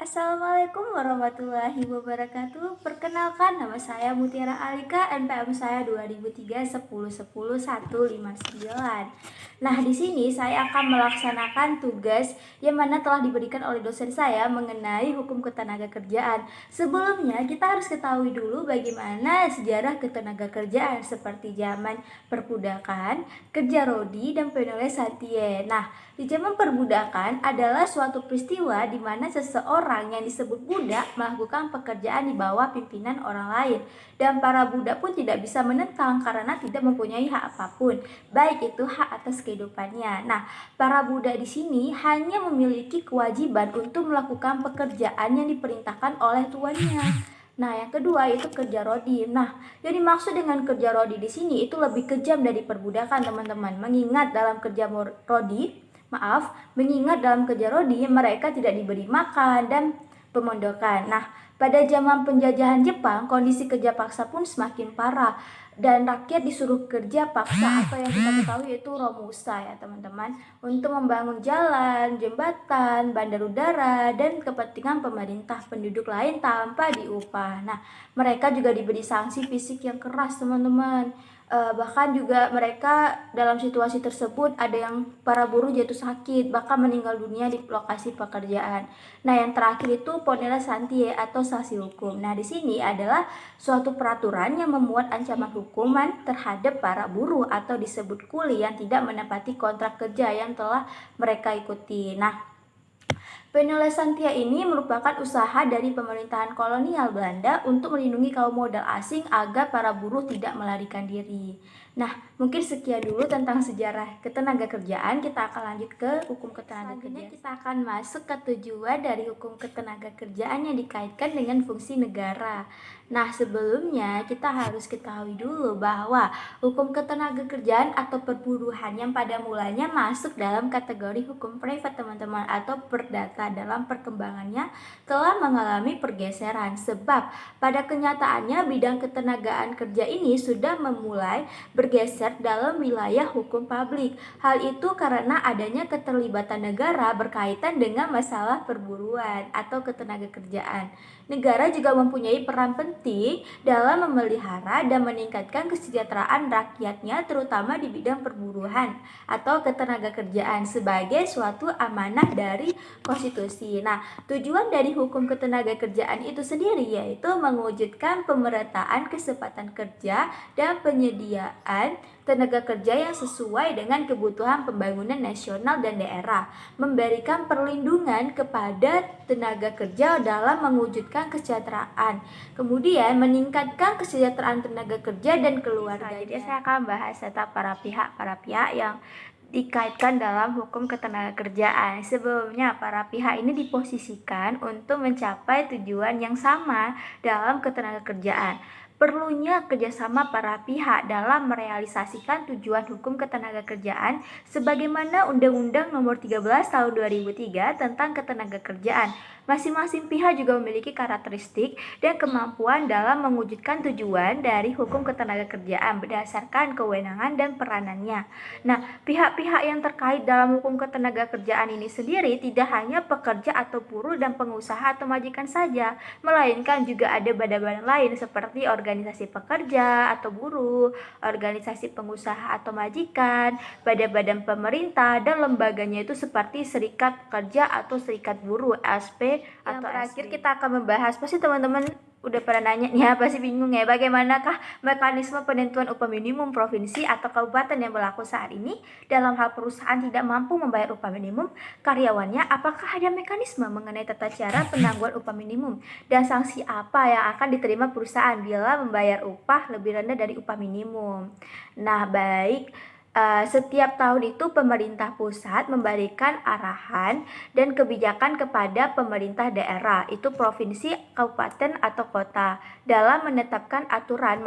Assalamualaikum warahmatullahi wabarakatuh. Perkenalkan, nama saya Mutiara Alika, NPM saya 2003 10 10 159. Nah, di sini saya akan melaksanakan tugas yang mana telah diberikan oleh dosen saya mengenai hukum ketenagakerjaan. Sebelumnya, kita harus ketahui dulu bagaimana sejarah ketenagakerjaan seperti zaman perbudakan, kerja rodi, dan penulis Santie. Nah, di zaman perbudakan adalah suatu peristiwa di mana seseorang yang disebut budak melakukan pekerjaan di bawah pimpinan orang lain, dan para budak pun tidak bisa menentang karena tidak mempunyai hak apapun, baik itu hak atas kehidupannya. Nah, para budak di sini hanya memiliki kewajiban untuk melakukan pekerjaan yang diperintahkan oleh tuannya. Nah, yang kedua itu kerja rodi. Nah, yang dimaksud dengan kerja rodi di sini itu lebih kejam dari perbudakan, teman-teman. Mengingat dalam kerja rodi mereka tidak diberi makan dan pemondokan. Nah, pada zaman penjajahan Jepang, kondisi kerja paksa pun semakin parah dan rakyat disuruh kerja paksa atau yang kita ketahui itu romusa ya teman-teman, untuk membangun jalan, jembatan, bandar udara, dan kepentingan pemerintah penduduk lain tanpa diupah. Nah, mereka juga diberi sanksi fisik yang keras, teman-teman. Bahkan juga mereka dalam situasi tersebut ada yang para buruh jatuh sakit, bahkan meninggal dunia di lokasi pekerjaan. Nah, yang terakhir itu ponela santie atau sanksi hukum. Nah, di sini adalah suatu peraturan yang memuat ancaman hukuman terhadap para buruh atau disebut kuli yang tidak menepati kontrak kerja yang telah mereka ikuti. Nah, penulisan Santia ini merupakan usaha dari pemerintahan kolonial Belanda untuk melindungi kaum modal asing agar para buruh tidak melarikan diri. Nah, mungkin sekian dulu tentang sejarah ketenagakerjaan. Kita akan lanjut ke hukum ketenagakerjaan. Kita akan masuk ke tujuan dari hukum ketenagakerjaan yang dikaitkan dengan fungsi negara. Nah, sebelumnya kita harus ketahui dulu bahwa hukum ketenagakerjaan atau perburuhan yang pada mulanya masuk dalam kategori hukum privat, teman-teman, atau perdata dalam perkembangannya telah mengalami pergeseran, sebab pada kenyataannya bidang ketenagaan kerja ini sudah memulai bergeser dalam wilayah hukum publik. Hal itu karena adanya keterlibatan negara berkaitan dengan masalah perburuan atau ketenagakerjaan. Negara juga mempunyai peran penting dalam memelihara dan meningkatkan kesejahteraan rakyatnya, terutama di bidang perburuan atau ketenagakerjaan sebagai suatu amanah dari konstitusi. Nah, tujuan dari hukum ketenagakerjaan itu sendiri yaitu mewujudkan pemerataan kesempatan kerja dan penyediaan tenaga kerja yang sesuai dengan kebutuhan pembangunan nasional dan daerah, memberikan perlindungan kepada tenaga kerja dalam mewujudkan kesejahteraan, kemudian meningkatkan kesejahteraan tenaga kerja dan keluarga. Jadi saya akan bahas tentang para pihak yang dikaitkan dalam hukum ketenagakerjaan. Sebelumnya, para pihak ini diposisikan untuk mencapai tujuan yang sama dalam ketenagakerjaan. Perlunya kerjasama para pihak dalam merealisasikan tujuan hukum ketenagakerjaan sebagaimana Undang-Undang Nomor 13 Tahun 2003 tentang Ketenagakerjaan. Masing-masing pihak juga memiliki karakteristik dan kemampuan dalam mewujudkan tujuan dari hukum ketenagakerjaan berdasarkan kewenangan dan peranannya. Nah, pihak-pihak yang terkait dalam hukum ketenagakerjaan ini sendiri tidak hanya pekerja atau buruh dan pengusaha atau majikan saja, melainkan juga ada badan-badan lain seperti organisasi pekerja atau buruh, organisasi pengusaha atau majikan, badan-badan pemerintah, dan lembaganya itu seperti serikat pekerja atau serikat buruh, SP atau terakhir SP. Kita akan membahas, pasti teman-teman udah pada nanya nih, pasti bingung ya, bagaimanakah mekanisme penentuan upah minimum provinsi atau kabupaten yang berlaku saat ini dalam hal perusahaan tidak mampu membayar upah minimum karyawannya. Apakah ada mekanisme mengenai tata cara penangguhan upah minimum dan sanksi apa yang akan diterima perusahaan bila membayar upah lebih rendah dari upah minimum? Nah, baik, setiap tahun itu pemerintah pusat memberikan arahan dan kebijakan kepada pemerintah daerah, itu provinsi, kabupaten, atau kota, dalam menetapkan aturan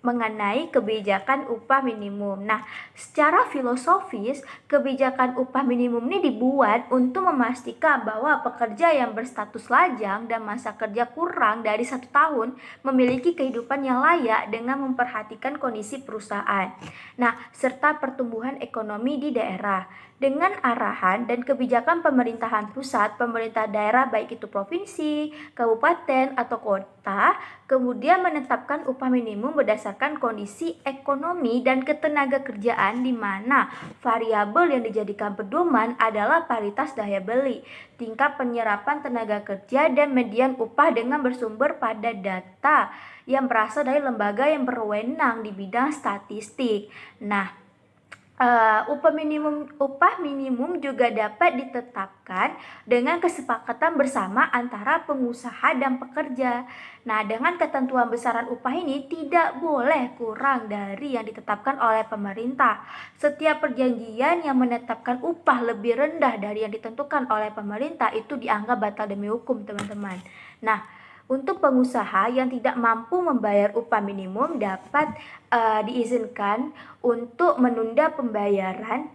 mengenai kebijakan upah minimum. Nah, secara filosofis, kebijakan upah minimum ini dibuat untuk memastikan bahwa pekerja yang berstatus lajang dan masa kerja kurang dari 1 tahun memiliki kehidupan yang layak dengan memperhatikan kondisi perusahaan. Nah, serta pertumbuhan ekonomi di daerah. dengan arahan dan kebijakan pemerintahan pusat, pemerintah daerah baik itu provinsi, kabupaten, atau kota, kemudian menetapkan upah minimum berdasarkan kondisi ekonomi dan ketenaga kerjaan, di mana variabel yang dijadikan pedoman adalah paritas daya beli, tingkat penyerapan tenaga kerja, dan median upah dengan bersumber pada data yang berasal dari lembaga yang berwenang di bidang statistik. Nah, upah minimum juga dapat ditetapkan dengan kesepakatan bersama antara pengusaha dan pekerja. Nah, dengan ketentuan besaran upah ini tidak boleh kurang dari yang ditetapkan oleh pemerintah. Setiap perjanjian yang menetapkan upah lebih rendah dari yang ditentukan oleh pemerintah itu dianggap batal demi hukum, teman-teman. Nah, untuk pengusaha yang tidak mampu membayar upah minimum dapat diizinkan untuk menunda pembayaran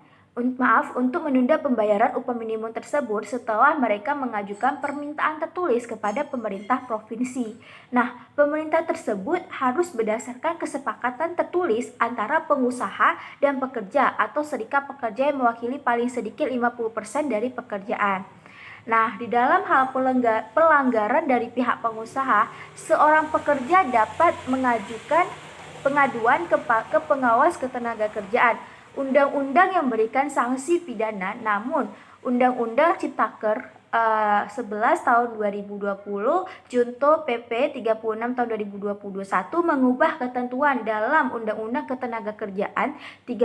upah minimum tersebut setelah mereka mengajukan permintaan tertulis kepada pemerintah provinsi. Nah, pemerintah tersebut harus berdasarkan kesepakatan tertulis antara pengusaha dan pekerja atau serikat pekerja yang mewakili paling sedikit 50% dari pekerjaan. Nah, di dalam hal pelanggaran dari pihak pengusaha, seorang pekerja dapat mengajukan pengaduan ke pengawas ketenagakerjaan. Undang-undang yang memberikan sanksi pidana, namun Undang-Undang Ciptaker 11 tahun 2020 Junto PP 36 tahun 2021 mengubah ketentuan dalam Undang-Undang Ketenagakerjaan 13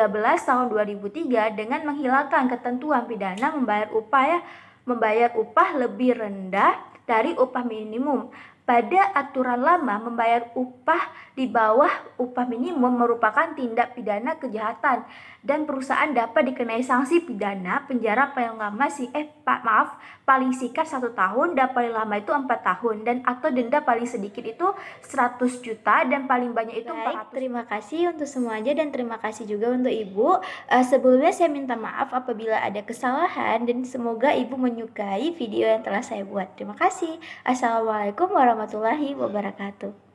tahun 2003 dengan menghilangkan ketentuan pidana membayar upah lebih rendah dari upah minimum. Pada aturan lama, membayar upah di bawah upah minimum merupakan tindak pidana kejahatan dan perusahaan dapat dikenai sanksi pidana penjara paling singkat 1 tahun dan paling lama itu 4 tahun, dan atau denda paling sedikit itu 100 juta dan paling banyak itu 400. Terima kasih untuk semuanya dan terima kasih juga untuk Ibu. Sebelumnya saya minta maaf apabila ada kesalahan dan semoga Ibu menyukai video yang telah saya buat. Terima kasih. Assalamualaikum warahmatullahi wabarakatuh.